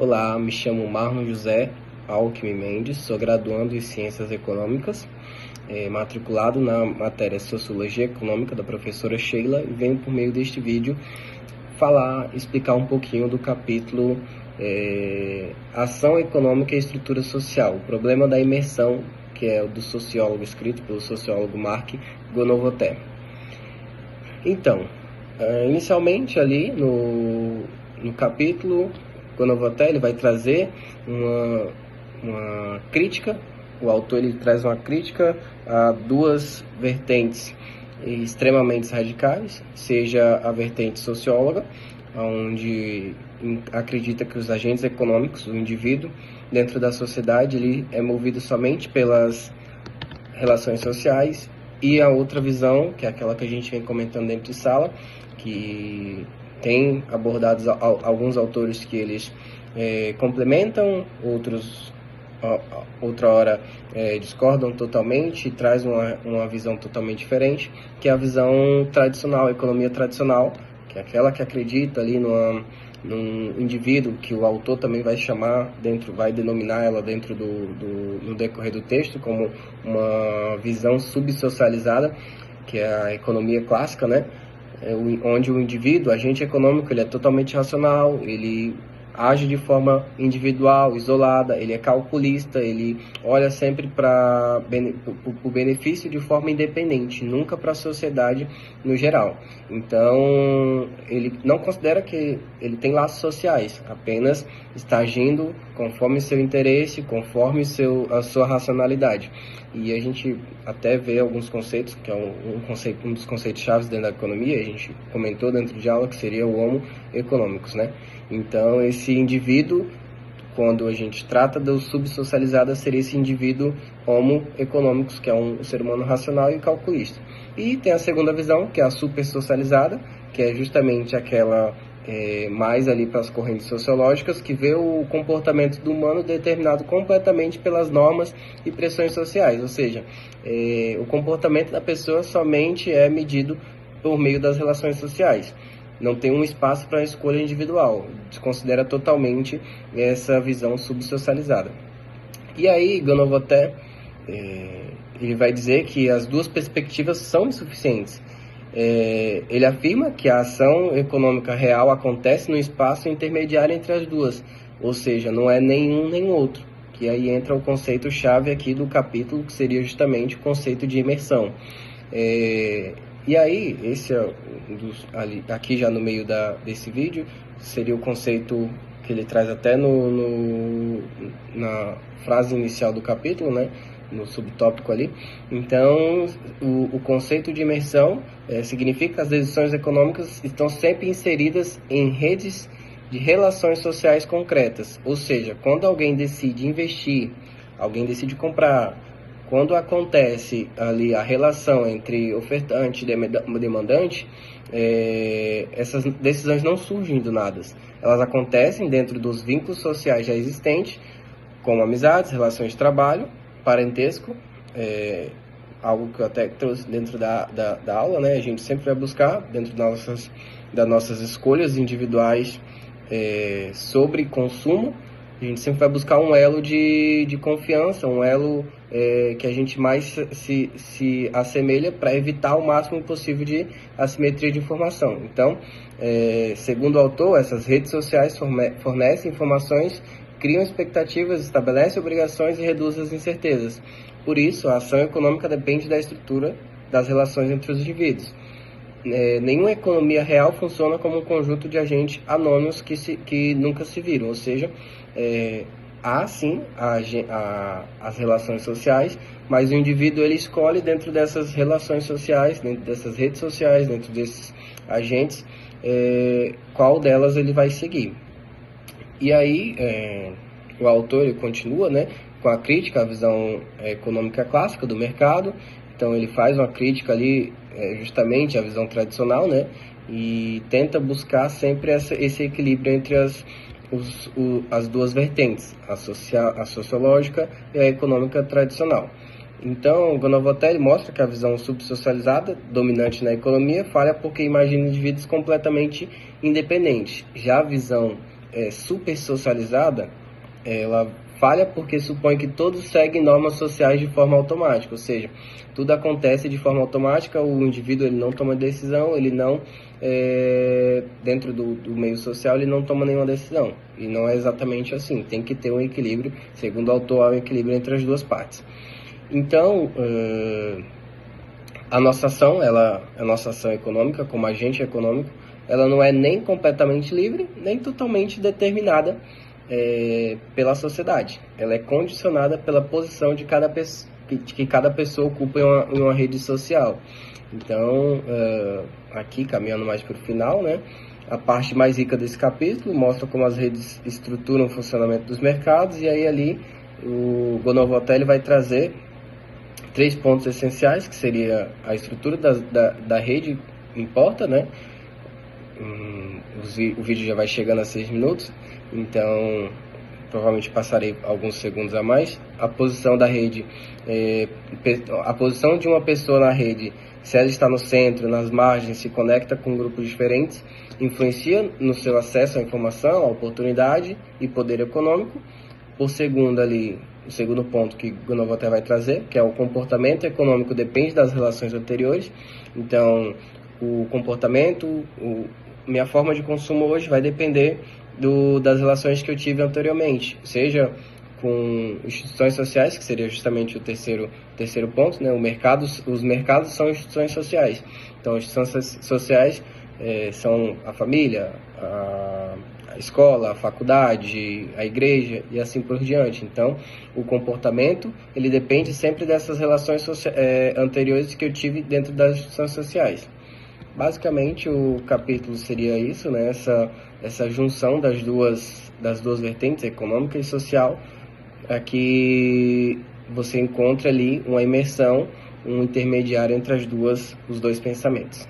Olá, me chamo Marlon José Alckmin Mendes, sou graduando em Ciências Econômicas, matriculado na matéria Sociologia Econômica da professora Sheila, e venho por meio deste vídeo explicar um pouquinho do capítulo Ação Econômica e Estrutura Social, o problema da imersão, que é o do sociólogo, escrito pelo sociólogo Mark Gonovoté. Então, inicialmente ali no capítulo, Gonovoté ele vai trazer uma crítica. O autor ele traz uma crítica a duas vertentes extremamente radicais, seja a vertente socióloga, onde acredita que os agentes econômicos, o indivíduo dentro da sociedade, ele é movido somente pelas relações sociais, e a outra visão, que é aquela que a gente vem comentando dentro de sala, que tem abordados alguns autores que eles complementam, outra hora discordam totalmente e traz uma visão totalmente diferente, que é a visão tradicional, a economia tradicional, que é aquela que acredita ali num indivíduo, que o autor também vai vai denominar ela dentro no decorrer do texto como uma visão subsocializada, que é a economia clássica, né? Onde o indivíduo, agente econômico, ele é totalmente racional, ele age de forma individual, isolada, ele é calculista, ele olha sempre para o benefício de forma independente, nunca para a sociedade no geral. Então, ele não considera que ele tem laços sociais, apenas está agindo conforme seu interesse, conforme a sua racionalidade. E a gente até vê alguns conceitos, que é um dos conceitos chaves dentro da economia, a gente comentou dentro de aula, que seria o homo econômicos, né? Então, esse indivíduo, quando a gente trata do subsocializado, seria esse indivíduo homo econômicos, que é um ser humano racional e calculista. E tem a segunda visão, que é a supersocializada, que é justamente aquela mais ali para as correntes sociológicas, que vê o comportamento do humano determinado completamente pelas normas e pressões sociais, ou seja, o comportamento da pessoa somente é medido por meio das relações sociais. Não tem um espaço para a escolha individual, desconsidera totalmente essa visão subsocializada. E aí, Gonovoté, ele vai dizer que as duas perspectivas são insuficientes. Ele afirma que a ação econômica real acontece no espaço intermediário entre as duas, ou seja, não é nenhum nem outro, que aí entra o conceito-chave aqui do capítulo, que seria justamente o conceito de imersão. E aí, esse é aqui já no meio desse vídeo, seria o conceito que ele traz até na frase inicial do capítulo, né? No subtópico ali. Então, o conceito de imersão significa que as decisões econômicas estão sempre inseridas em redes de relações sociais concretas. Ou seja, quando alguém decide investir, alguém decide comprar, quando acontece ali a relação entre ofertante e demandante, essas decisões não surgem do nada. Elas acontecem dentro dos vínculos sociais já existentes, como amizades, relações de trabalho, parentesco, algo que eu até trouxe dentro da aula, né? A gente sempre vai buscar, dentro das nossas escolhas individuais sobre consumo, a gente sempre vai buscar um elo de confiança, um elo que a gente mais se assemelha, para evitar o máximo possível de assimetria de informação. Então, segundo o autor, essas redes sociais fornecem informações, criam expectativas, estabelecem obrigações e reduzem as incertezas. Por isso, a ação econômica depende da estrutura das relações entre os indivíduos. Nenhuma economia real funciona como um conjunto de agentes anônimos que nunca se viram, ou seja, há sim as relações sociais, mas o indivíduo ele escolhe dentro dessas relações sociais, dentro dessas redes sociais, dentro desses agentes, qual delas ele vai seguir. E aí, o autor ele continua, né, com a crítica à visão econômica clássica do mercado. Então, ele faz uma crítica ali, justamente à visão tradicional, né, e tenta buscar sempre esse equilíbrio entre as duas vertentes, a sociológica e a econômica tradicional. Então, Gonovoté mostra que a visão subsocializada, dominante na economia, falha porque imagina indivíduos completamente independentes. Já a visão super socializada, ela falha porque supõe que todos seguem normas sociais de forma automática, ou seja, tudo acontece de forma automática, o indivíduo ele não toma decisão, ele não, dentro do meio social, ele não toma nenhuma decisão. E não é exatamente assim, tem que ter um equilíbrio, segundo o autor, há um equilíbrio entre as duas partes. Então, a nossa ação econômica, como agente econômico, ela não é nem completamente livre, nem totalmente determinada pela sociedade. Ela é condicionada pela posição de que cada pessoa ocupa em uma rede social. Então, aqui, caminhando mais para o final, né, a parte mais rica desse capítulo mostra como as redes estruturam o funcionamento dos mercados, e aí ali o Gonovotel vai trazer 3 pontos essenciais, que seria a estrutura da rede, importa, né? O vídeo já vai chegando a 6 minutos, então provavelmente passarei alguns segundos a mais. A posição da rede, a posição de uma pessoa na rede, se ela está no centro, nas margens, se conecta com grupos diferentes, influencia no seu acesso à informação, à oportunidade e poder econômico. Por segundo ali, o segundo ponto que Gonovotel vai trazer, que é o comportamento econômico depende das relações anteriores. Então, o comportamento, minha forma de consumo hoje vai depender das relações que eu tive anteriormente, seja com instituições sociais, que seria justamente o terceiro ponto, né? Os mercados são instituições sociais. Então, instituições sociais são a família, a escola, a faculdade, a igreja e assim por diante. Então, o comportamento, ele depende sempre dessas relações anteriores que eu tive dentro das instituições sociais. Basicamente, o capítulo seria isso, né? Essa junção das duas vertentes, econômica e social, aqui você encontra ali uma imersão, um intermediário entre os dois pensamentos.